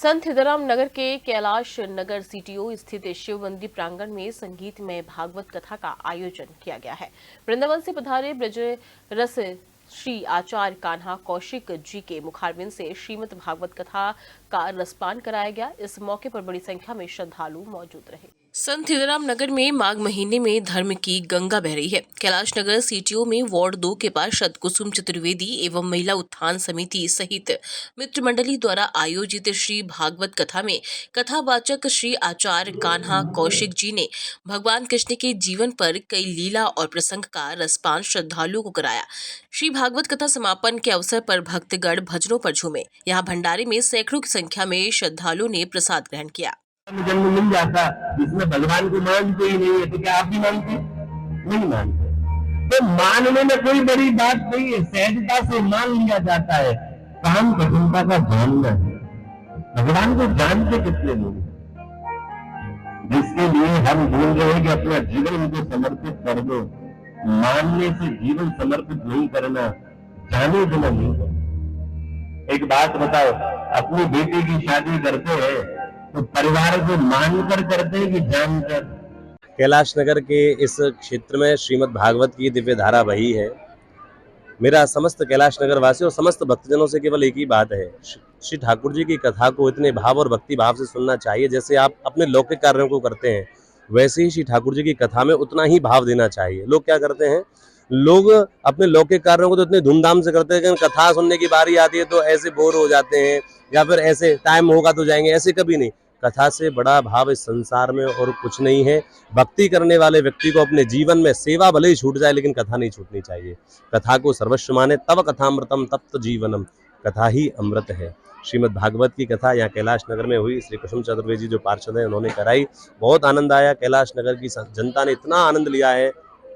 संत हिदाराम नगर के कैलाश नगर सीटीओ स्थित शिव मंदिर प्रांगण में संगीतमय भागवत कथा का आयोजन किया गया है। वृंदावन से पधारे ब्रज रस श्री आचार्य कान्हा कौशिक जी के मुखारबिंद से श्रीमद् भागवत कथा का रसपान कराया गया। इस मौके पर बड़ी संख्या में श्रद्धालु मौजूद रहे। संत हिदाराम नगर में माघ महीने में धर्म की गंगा बह रही है। कैलाश नगर सीटीओ में वार्ड 2 के पार्षद कुसुम चतुर्वेदी एवं महिला उत्थान समिति सहित मित्र मंडली द्वारा आयोजित श्री भागवत कथा में कथावाचक श्री आचार्य कान्हा कौशिक जी ने भगवान कृष्ण के जीवन पर कई लीला और प्रसंग का रसपान श्रद्धालुओं को कराया। श्री भागवत कथा समापन के अवसर पर भक्तगण भजनों पर झूमे। यहाँ भंडारे में सैकड़ों की संख्या में श्रद्धालुओं ने प्रसाद ग्रहण किया। जन्म मिल जाता जिसमें भगवान को मानते ही नहीं है, तो क्या आप भी मानते? नहीं मानते। तो मानने में कोई बड़ी बात नहीं है, सहजता से मान लिया जाता है। काम कठिनता का जानना है। भगवान को जानते कितने लोग, जिसके लिए हम बोल रहे हैं कि अपना जीवन उनको समर्पित कर दो। मानने से जीवन समर्पित नहीं करना, जाने बिना नहीं करना। एक बात बताओ, अपनी बेटी की शादी करते हैं तो परिवार को मानकर करते हैं कि जानकर? कैलाश नगर के इस क्षेत्र में श्रीमद् भागवत की दिव्य धारा बही है। मेरा समस्त कैलाश नगर वासी और समस्त भक्तजनों से केवल एक ही बात है, श्री ठाकुर जी की कथा को इतने भाव और भक्ति भाव से सुनना चाहिए। जैसे आप अपने लौकिक कार्यों को करते हैं, वैसे ही श्री ठाकुर जी की कथा में उतना ही भाव देना चाहिए। लोग क्या करते हैं, लोग अपने लौकिक कार्यों को तो इतने धूमधाम से करते हैं, लेकिन कथा सुनने की बारी आती है तो ऐसे बोर हो जाते हैं, या फिर ऐसे टाइम होगा तो जाएंगे, ऐसे कभी नहीं। कथा से बड़ा भाव इस संसार में और कुछ नहीं है। भक्ति करने वाले व्यक्ति को अपने जीवन में सेवा भले ही छूट जाए, लेकिन कथा नहीं छूटनी चाहिए। कथा को सर्वस्व माने, तब कथामृतम तप्त जीवनम, कथा ही अमृत है। श्रीमद् भागवत की कथा यहाँ कैलाश नगर में हुई। श्री कुसुम चतुर्वेदी जो पार्षद हैं, उन्होंने कराई। बहुत आनंद आया। कैलाश नगर की जनता ने इतना आनंद लिया है,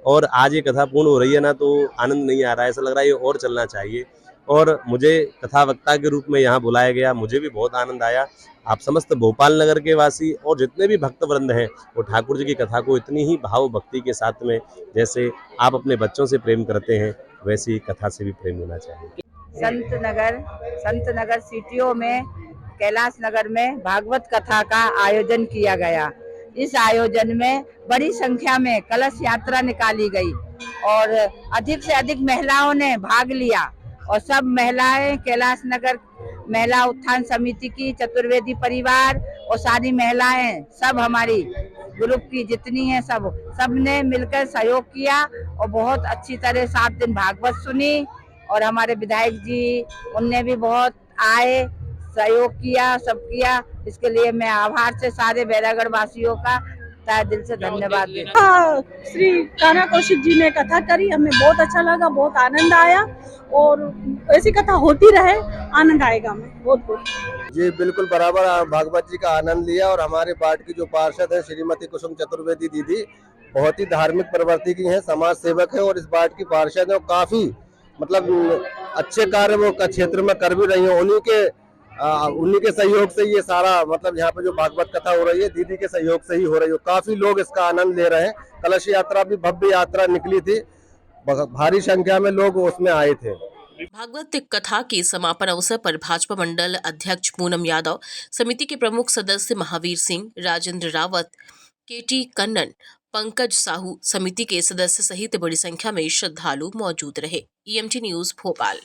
और आज ये कथा पूर्ण हो रही है ना, तो आनंद नहीं आ रहा है, ऐसा लग रहा है ये और चलना चाहिए। और मुझे कथावक्ता के रूप में यहाँ बुलाया गया, मुझे भी बहुत आनंद आया। आप समस्त भोपाल नगर के वासी और जितने भी भक्त वृंद हैं, वो ठाकुर जी की कथा को इतनी ही भाव भक्ति के साथ में, जैसे आप अपने बच्चों से प्रेम करते हैं, वैसे ही कथा से भी प्रेम होना चाहिए। संत नगर सीटीओ में कैलाश नगर में भागवत कथा का आयोजन किया गया। इस आयोजन में बड़ी संख्या में कलश यात्रा निकाली गई और अधिक से अधिक महिलाओं ने भाग लिया। और सब महिलाएं, कैलाश नगर महिला उत्थान समिति की, चतुर्वेदी परिवार और सारी महिलाएं, सब हमारी ग्रुप की जितनी हैं, सब ने मिलकर सहयोग किया और बहुत अच्छी तरह 7 दिन भागवत सुनी। और हमारे विधायक जी, उनने भी बहुत आए, सहयोग किया, सब किया। इसके लिए मैं आभार से सारे बैरागढ़ वासियों का तहे दिल से धन्यवाद देती हूँ। श्री कान्हा कौशिक जी ने कथा करी, हमें बहुत अच्छा लगा, बहुत आनंद आया, और ऐसी कथा होती रहे, आनंद आएगा हमें बहुत। जी बिल्कुल बराबर भागवत जी का आनंद लिया। और हमारे पार्ट की जो पार्षद है श्रीमती कुसुम चतुर्वेदी दीदी, बहुत ही धार्मिक प्रवृत्ति की हैं, समाज सेवक है और इस पार्ट की पार्षद है। काफी मतलब अच्छे कार्य वो क्षेत्र में कर भी रही है। उन्हीं के सहयोग से ये सारा मतलब यहाँ पे जो भागवत कथा हो रही है, दीदी के सहयोग से ही हो रही है। काफी लोग इसका आनंद ले रहे हैं। कलश यात्रा भी भव्य यात्रा निकली थी, भारी संख्या में लोग उसमें आए थे। भागवत कथा के समापन अवसर पर भाजपा मंडल अध्यक्ष पूनम यादव, समिति के प्रमुख सदस्य महावीर सिंह, राजेंद्र रावत, केटी कन्नन, पंकज साहू, समिति के सदस्य सहित बड़ी संख्या में श्रद्धालु मौजूद रहे। EMT news Bhopal.